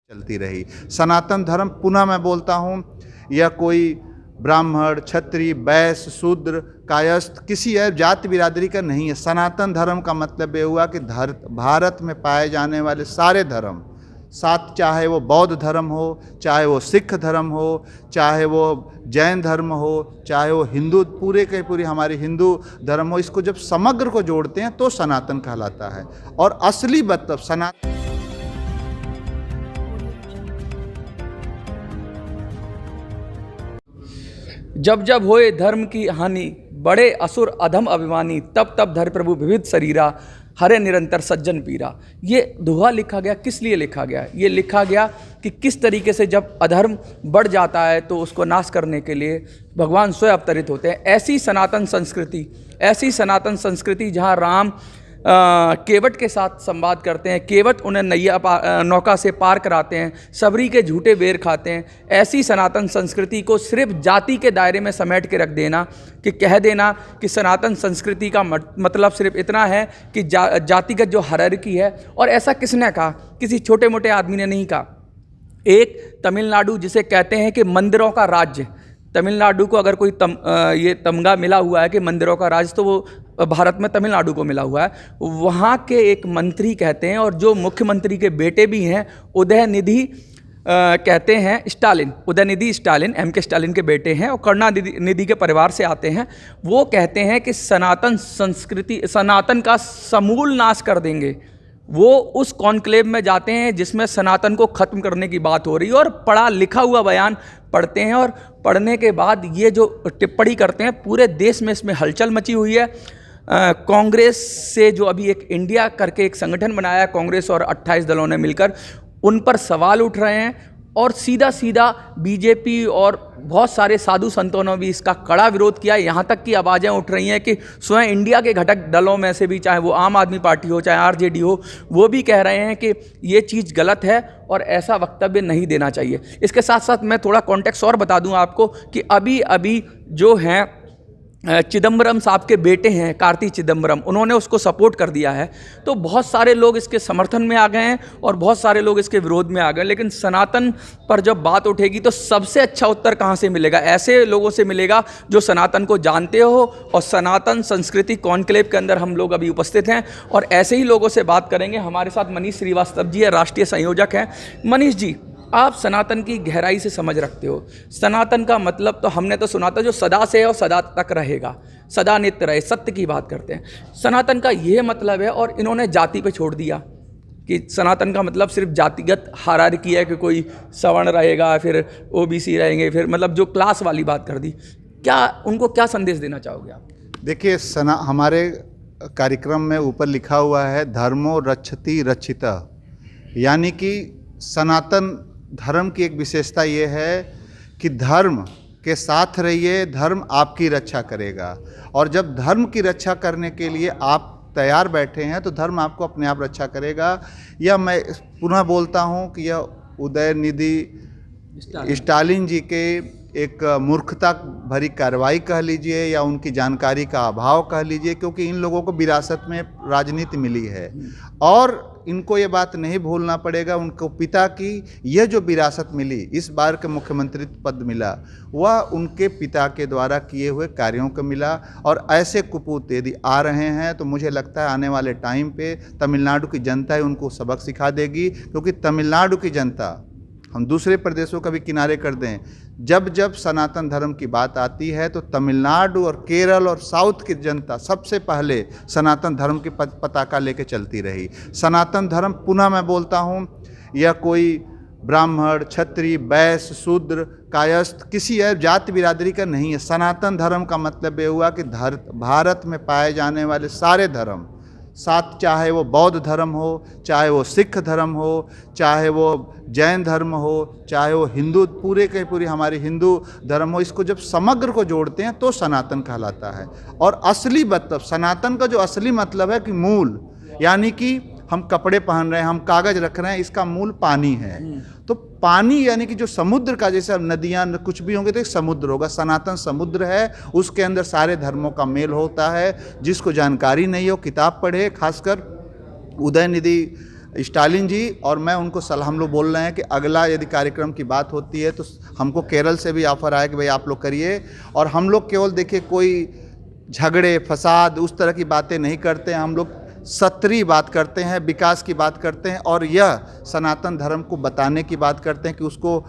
चलती रही। सनातन धर्म, पुनः मैं बोलता हूँ, यह कोई ब्राह्मण, क्षत्रिय, वैश्य, शूद्र, कायस्थ किसी और जाति बिरादरी का नहीं है। सनातन धर्म का मतलब ये हुआ कि भारत में पाए जाने वाले सारे धर्म, साथ चाहे वो बौद्ध धर्म हो, चाहे वो सिख धर्म हो, चाहे वो जैन धर्म हो, चाहे वो हिंदू, पूरे के पूरे हमारे हिंदू धर्म हो, इसको जब समग्र को जोड़ते हैं तो सनातन कहलाता है। और असली मतलब सनातन जब जब होए धर्म की हानि, बड़े असुर अधम अभिमानी, तब तब धर प्रभु विविध शरीरा, हरे निरंतर सज्जन पीरा। ये दोहा लिखा गया, किस लिए लिखा गया? ये लिखा गया कि किस तरीके से जब अधर्म बढ़ जाता है तो उसको नाश करने के लिए भगवान स्वयं अवतरित होते हैं। ऐसी सनातन संस्कृति जहाँ राम केवट के साथ संवाद करते हैं, केवट उन्हें नौका से पार कराते हैं, सबरी के झूठे बेर खाते हैं। ऐसी सनातन संस्कृति को सिर्फ जाति के दायरे में समेट के रख देना, कि कह देना कि सनातन संस्कृति का मतलब सिर्फ इतना है कि जातिगत जो हायरार्की है। और ऐसा किसने कहा? किसी छोटे मोटे आदमी ने नहीं कहा। एक तमिलनाडु जिसे कहते हैं कि मंदिरों का राज्य, तमिलनाडु को अगर कोई ये तमगा मिला हुआ है कि मंदिरों का राज, तो वो भारत में तमिलनाडु को मिला हुआ है। वहाँ के एक मंत्री कहते हैं, और जो मुख्यमंत्री के बेटे भी हैं, उदयनिधि कहते हैं स्टालिन, उदयनिधि स्टालिन एम के स्टालिन के बेटे हैं और करुणानिधि के परिवार से आते हैं। वो कहते हैं कि सनातन संस्कृति, सनातन का समूल नाश कर देंगे। वो उस कॉन्क्लेव में जाते हैं जिसमें सनातन को ख़त्म करने की बात हो रही है, और पढ़ा लिखा हुआ बयान पढ़ते हैं। और पढ़ने के बाद ये जो टिप्पणी करते हैं, पूरे देश में इसमें हलचल मची हुई है। कांग्रेस से जो अभी एक इंडिया करके एक संगठन बनाया है, कांग्रेस और 28 दलों ने मिलकर, उन पर सवाल उठ रहे हैं। और सीधा सीधा बीजेपी और बहुत सारे साधु संतों ने भी इसका कड़ा विरोध किया। यहाँ तक की आवाज़ें उठ रही हैं कि स्वयं इंडिया के घटक दलों में से भी, चाहे वो आम आदमी पार्टी हो, चाहे आरजेडी हो, वो भी कह रहे हैं कि ये चीज़ गलत है और ऐसा वक्तव्य नहीं देना चाहिए। इसके साथ साथ मैं थोड़ा कॉन्टेक्स्ट और बता दूं आपको कि अभी अभी जो हैं चिदम्बरम साहब के बेटे हैं, कार्ति चिदम्बरम, उन्होंने उसको सपोर्ट कर दिया है। तो बहुत सारे लोग इसके समर्थन में आ गए हैं और बहुत सारे लोग इसके विरोध में आ गए। लेकिन सनातन पर जब बात उठेगी तो सबसे अच्छा उत्तर कहाँ से मिलेगा? ऐसे लोगों से मिलेगा जो सनातन को जानते हो। और सनातन संस्कृति कॉन्क्लेव के अंदर हम लोग अभी उपस्थित हैं और ऐसे ही लोगों से बात करेंगे। हमारे साथ मनीष श्रीवास्तव जी है, राष्ट्रीय संयोजक हैं। मनीष जी, आप सनातन की गहराई से समझ रखते हो। सनातन का मतलब तो हमने तो सुना था जो सदा से है और सदा तक रहेगा, सदा नित्य रहे, सत्य की बात करते हैं। सनातन का ये मतलब है, और इन्होंने जाति पे छोड़ दिया कि सनातन का मतलब सिर्फ जातिगत हायरार्की है कि कोई सवर्ण रहेगा, फिर ओबीसी रहेंगे, फिर मतलब जो क्लास वाली बात कर दी। क्या उनको क्या संदेश देना चाहोगे आप? देखिए, हमारे कार्यक्रम में ऊपर लिखा हुआ है धर्मो रक्षति रक्षिता, यानी कि सनातन धर्म की एक विशेषता ये है कि धर्म के साथ रहिए, धर्म आपकी रक्षा करेगा। और जब धर्म की रक्षा करने के लिए आप तैयार बैठे हैं तो धर्म आपको अपने आप रक्षा करेगा। यह मैं पुनः बोलता हूँ कि यह उदयनिधि स्टालिन जी के एक मूर्खता भरी कार्रवाई कह लीजिए या उनकी जानकारी का अभाव कह लीजिए, क्योंकि इन लोगों को विरासत में राजनीति मिली है और इनको ये बात नहीं भूलना पड़ेगा। उनको पिता की यह जो विरासत मिली, इस बार के मुख्यमंत्री पद मिला, वह उनके पिता के द्वारा किए हुए कार्यों का मिला। और ऐसे कुपूत यदि आ रहे हैं तो मुझे लगता है आने वाले टाइम पे तमिलनाडु की जनता ही उनको सबक सिखा देगी। क्योंकि तमिलनाडु की जनता, हम दूसरे प्रदेशों का भी किनारे कर दें, जब जब सनातन धर्म की बात आती है तो तमिलनाडु और केरल और साउथ की जनता सबसे पहले सनातन धर्म की पताका लेके चलती रही। सनातन धर्म, पुनः मैं बोलता हूँ, यह कोई ब्राह्मण, क्षत्रिय, वैश्य, शूद्र, कायस्थ किसी और जाति बिरादरी का नहीं है। सनातन धर्म का मतलब ये हुआ कि भारत में पाए जाने वाले सारे धर्म, साथ चाहे वो बौद्ध धर्म हो, चाहे वो सिख धर्म हो, चाहे वो जैन धर्म हो, चाहे वो हिंदू, पूरे के पूरे हमारे हिंदू धर्म हो, इसको जब समग्र को जोड़ते हैं तो सनातन कहलाता है। और असली मतलब, सनातन का जो असली मतलब है कि मूल, यानी कि हम कपड़े पहन रहे हैं, हम कागज रख रहे हैं, इसका मूल पानी है। तो पानी यानी कि जो समुद्र का, जैसे नदियाँ कुछ भी होंगे तो एक समुद्र होगा, सनातन समुद्र है, उसके अंदर सारे धर्मों का मेल होता है। जिसको जानकारी नहीं हो किताब पढ़े, खासकर उदयनिधि स्टालिन जी, और मैं उनको सलाह, हम लोग बोल रहे हैं कि अगला यदि कार्यक्रम की बात होती है तो हमको केरल से भी ऑफर आया कि भाई आप लोग करिए, और हम लोग केवल देखिए कोई झगड़े फसाद उस तरह की बातें नहीं करते हैं, हम लोग सत्रीय बात करते हैं, विकास की बात करते हैं, और यह सनातन धर्म को बताने की बात करते हैं कि उसको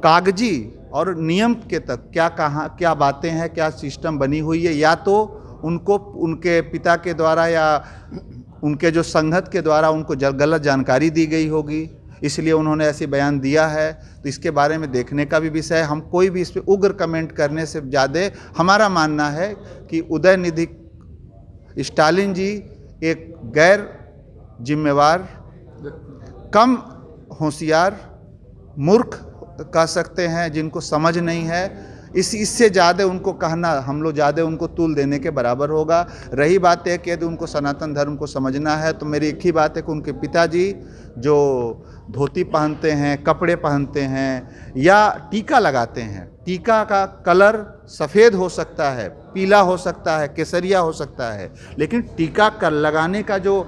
कागजी और नियम के तक क्या बातें हैं, क्या सिस्टम बनी हुई है, या तो उनको उनके पिता के द्वारा या उनके जो संगत के द्वारा उनको गलत जानकारी दी गई होगी, इसलिए उन्होंने ऐसे बयान दिया है। तो इसके बारे में देखने का भी विषय है। हम कोई भी इस पर उग्र कमेंट करने से ज़्यादा हमारा मानना है कि उदयनिधि स्टालिन जी एक गैर जिम्मेवार, कम होशियार, मूर्ख कह सकते हैं, जिनको समझ नहीं है। इससे ज़्यादा उनको कहना, हम लोग ज़्यादा उनको तूल देने के बराबर होगा। रही बात है कि यदि उनको सनातन धर्म को समझना है तो मेरी एक ही बात है कि उनके पिताजी जो धोती पहनते हैं, कपड़े पहनते हैं या टीका लगाते हैं, टीका का कलर सफ़ेद हो सकता है, पीला हो सकता है, केसरिया हो सकता है, लेकिन टीका का लगाने का जो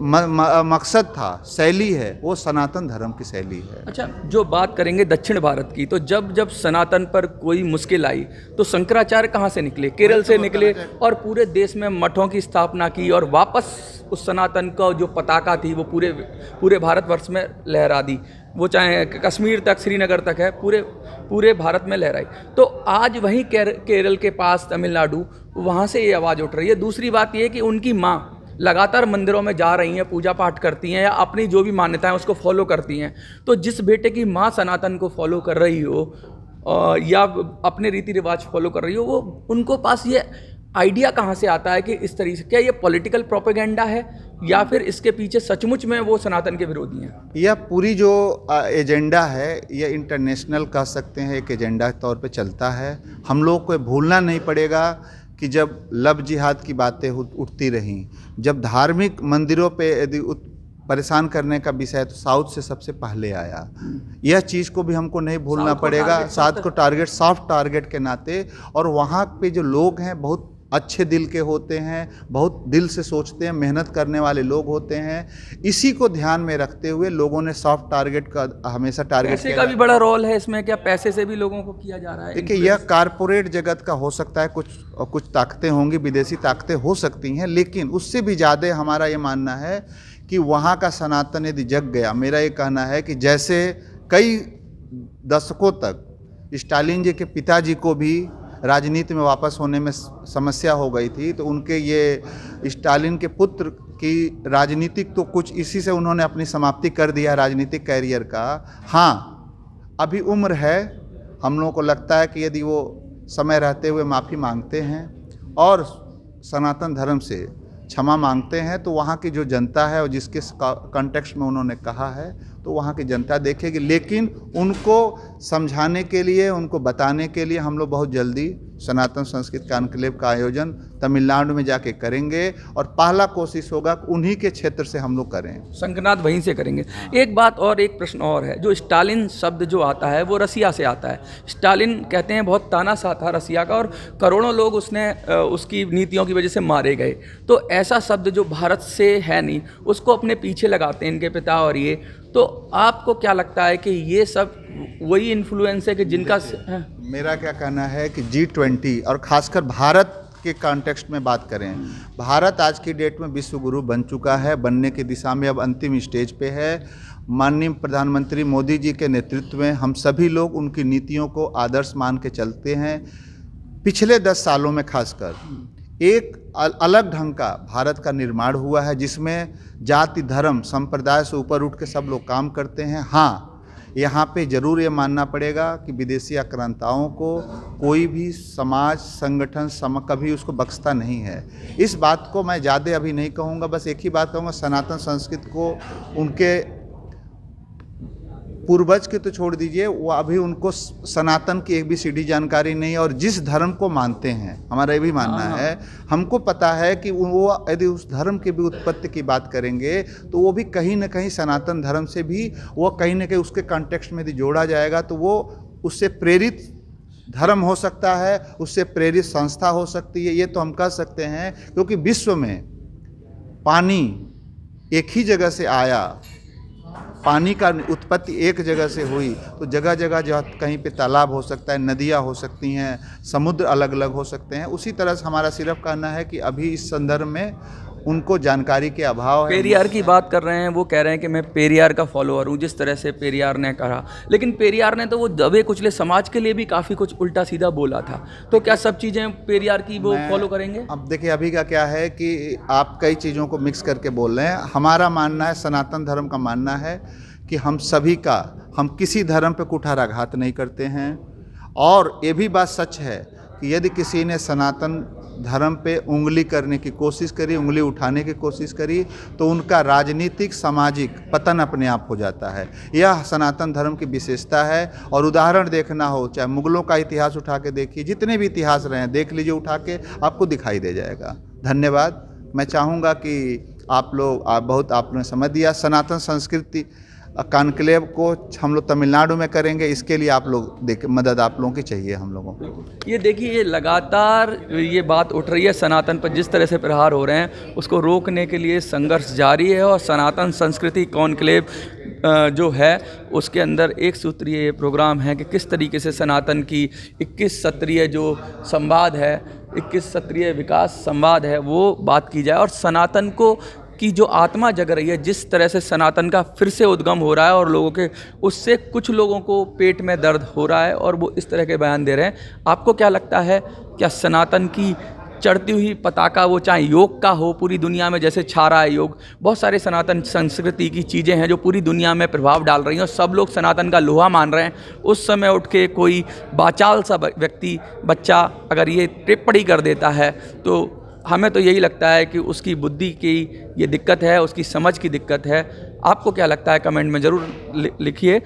मकसद था, शैली है, वो सनातन धर्म की शैली है। अच्छा, जो बात करेंगे दक्षिण भारत की, तो जब जब सनातन पर कोई मुश्किल आई तो शंकराचार्य कहाँ से निकले? केरल से निकले और पूरे देश में मठों की स्थापना की और वापस उस सनातन का जो पताका थी वो पूरे भारतवर्ष में लहरा दी। वो चाहे कश्मीर तक, श्रीनगर तक है, पूरे भारत में लहराई। तो आज वहीं केरल के पास तमिलनाडु, वहाँ से ये आवाज़ उठ रही है। दूसरी बात ये कि उनकी माँ लगातार मंदिरों में जा रही हैं, पूजा पाठ करती हैं या अपनी जो भी मान्यताएं उसको फॉलो करती हैं। तो जिस बेटे की माँ सनातन को फॉलो कर रही हो या अपने रीति रिवाज फॉलो कर रही हो, वो उनको पास ये आइडिया कहाँ से आता है कि इस तरीके से, क्या ये पॉलिटिकल प्रोपेगेंडा है या फिर इसके पीछे सचमुच में वो सनातन के विरोधी हैं? यह पूरी जो एजेंडा है, यह इंटरनेशनल कह सकते हैं, एक एजेंडा के तौर पे चलता है। हम लोग को भूलना नहीं पड़ेगा कि जब लव जिहाद की बातें उठती रहीं, जब धार्मिक मंदिरों पे यदि परेशान करने का विषय तो साउथ से सबसे पहले आया। यह चीज़ को भी हमको नहीं भूलना पड़ेगा, साउथ को टारगेट, सॉफ्ट टारगेट के नाते। और वहाँ पे जो लोग हैं बहुत अच्छे दिल के होते हैं, बहुत दिल से सोचते हैं, मेहनत करने वाले लोग होते हैं। इसी को ध्यान में रखते हुए लोगों ने सॉफ्ट टारगेट का हमेशा टारगेट पैसे का भी बड़ा रोल है इसमें, क्या पैसे से भी लोगों को किया जा रहा है? देखिए, यह कारपोरेट जगत का हो सकता है, कुछ ताकतें होंगी, विदेशी ताकतें हो सकती हैं, लेकिन उससे भी ज़्यादा हमारा ये मानना है कि वहाँ का सनातन यदि जग गया, मेरा ये कहना है कि जैसे कई दशकों तक स्टालिन जी के पिताजी को भी राजनीति में वापस होने में समस्या हो गई थी, तो उनके ये स्टालिन के पुत्र की राजनीतिक तो कुछ इसी से उन्होंने अपनी समाप्ति कर दिया राजनीतिक कैरियर का। हाँ, अभी उम्र है, हम लोगों को लगता है कि यदि वो समय रहते हुए माफ़ी मांगते हैं और सनातन धर्म से क्षमा मांगते हैं तो वहाँ की जो जनता है और जिसके कॉन्टेक्स्ट में उन्होंने कहा है तो वहाँ की जनता देखेगी। लेकिन उनको समझाने के लिए, उनको बताने के लिए हम लोग बहुत जल्दी सनातन संस्कृत कॉन्क्लेव का आयोजन तमिलनाडु में जाके करेंगे और पहला कोशिश होगा कि उन्हीं के क्षेत्र से हम लोग करें, शंखनाद वहीं से करेंगे। एक बात और, एक प्रश्न और है, जो स्टालिन शब्द जो आता है वो रसिया से आता है। स्टालिन कहते हैं बहुत तानाशाह था रसिया का और करोड़ों लोग उसकी नीतियों की वजह से मारे गए। तो ऐसा शब्द जो भारत से है नहीं, उसको अपने पीछे लगाते हैं इनके पिता और ये। तो आपको क्या लगता है कि ये सब वही इन्फ्लुएंस है कि जिनका मेरा क्या कहना है कि G20 और खासकर भारत के कॉन्टेक्स्ट में बात करें, भारत आज की डेट में विश्व गुरु बन चुका है, बनने की दिशा में अब अंतिम स्टेज पे है। माननीय प्रधानमंत्री मोदी जी के नेतृत्व में हम सभी लोग उनकी नीतियों को आदर्श मान के चलते हैं। पिछले 10 सालों में खासकर एक अलग ढंग का भारत का निर्माण हुआ है, जिसमें जाति, धर्म, संप्रदाय से ऊपर उठ के सब लोग काम करते हैं। हाँ, यहाँ पे ज़रूर ये मानना पड़ेगा कि विदेशी आक्रांताओं को कोई भी समाज, संगठन कभी उसको बख्शता नहीं है। इस बात को मैं ज़्यादा अभी नहीं कहूँगा, बस एक ही बात कहूँगा, सनातन संस्कृति को उनके पूर्वज के तो छोड़ दीजिए, वो अभी उनको सनातन की ABCD जानकारी नहीं है। और जिस धर्म को मानते हैं, हमारा ये भी मानना है, हमको पता है कि वो यदि उस धर्म की भी उत्पत्ति की बात करेंगे तो वो भी कहीं ना कहीं सनातन धर्म से भी वो कहीं ना कहीं उसके कॉन्टेक्स्ट में यदि जोड़ा जाएगा तो वो उससे प्रेरित धर्म हो सकता है, उससे प्रेरित संस्था हो सकती है। ये तो हम कह सकते हैं, क्योंकि विश्व में पानी एक ही जगह से आया पानी का उत्पत्ति एक जगह से हुई तो जगह जगह जो कहीं पे तालाब हो सकता है, नदियाँ हो सकती हैं, समुद्र अलग अलग हो सकते हैं। उसी तरह से हमारा सिर्फ कहना है कि अभी इस संदर्भ में उनको जानकारी के अभाव है। पेरियार की बात कर रहे हैं, वो कह रहे हैं कि मैं पेरियार का फॉलोअर हूँ, जिस तरह से पेरियार ने कहा। लेकिन पेरियार ने तो वो दबे कुचले समाज के लिए भी काफ़ी कुछ उल्टा सीधा बोला था। तो क्या सब चीज़ें पेरियार की वो फॉलो करेंगे? अब देखिए, अभी का क्या है कि आप कई चीज़ों को मिक्स करके बोल रहे हैं। हमारा मानना है, सनातन धर्म का मानना है कि हम सभी का, हम किसी धर्म पे कुठाराघात नहीं करते हैं। और ये भी बात सच है कि यदि किसी ने सनातन धर्म पे उंगली करने की कोशिश करी, उंगली उठाने की कोशिश करी, तो उनका राजनीतिक सामाजिक पतन अपने आप हो जाता है। यह सनातन धर्म की विशेषता है। और उदाहरण देखना हो, चाहे मुगलों का इतिहास उठा के देखिए, जितने भी इतिहास रहे हैं देख लीजिए उठा के, आपको दिखाई दे जाएगा। धन्यवाद। मैं चाहूँगा कि आप लोगों ने समझ दिया। सनातन संस्कृति कॉन्क्लेव को हम लोग तमिलनाडु में करेंगे, इसके लिए आप लोग मदद आप लोगों की चाहिए हम लोगों को। ये देखिए, ये लगातार ये बात उठ रही है सनातन पर, जिस तरह से प्रहार हो रहे हैं उसको रोकने के लिए संघर्ष जारी है। और सनातन संस्कृति कॉन्क्लेव जो है उसके अंदर एक सूत्रीय ये प्रोग्राम है कि किस तरीके से सनातन की 21 सत्रीय जो संवाद है, 21 सत्रीय विकास संवाद है, वो बात की जाए। और सनातन की जो आत्मा जग रही है, जिस तरह से सनातन का फिर से उद्गम हो रहा है और लोगों के उससे कुछ लोगों को पेट में दर्द हो रहा है और वो इस तरह के बयान दे रहे हैं। आपको क्या लगता है, क्या सनातन की चढ़ती हुई पताका, वो चाहे योग का हो, पूरी दुनिया में जैसे छा रहा है योग, बहुत सारे सनातन संस्कृति की चीज़ें हैं जो पूरी दुनिया में प्रभाव डाल रही हैं और सब लोग सनातन का लोहा मान रहे हैं, उस समय उठ के कोई बाचाल सा व्यक्ति, बच्चा अगर ये टिप्पणी कर देता है तो हमें तो यही लगता है कि उसकी बुद्धि की ये दिक्कत है, उसकी समझ की दिक्कत है। आपको क्या लगता है, कमेंट में ज़रूर लिखिए।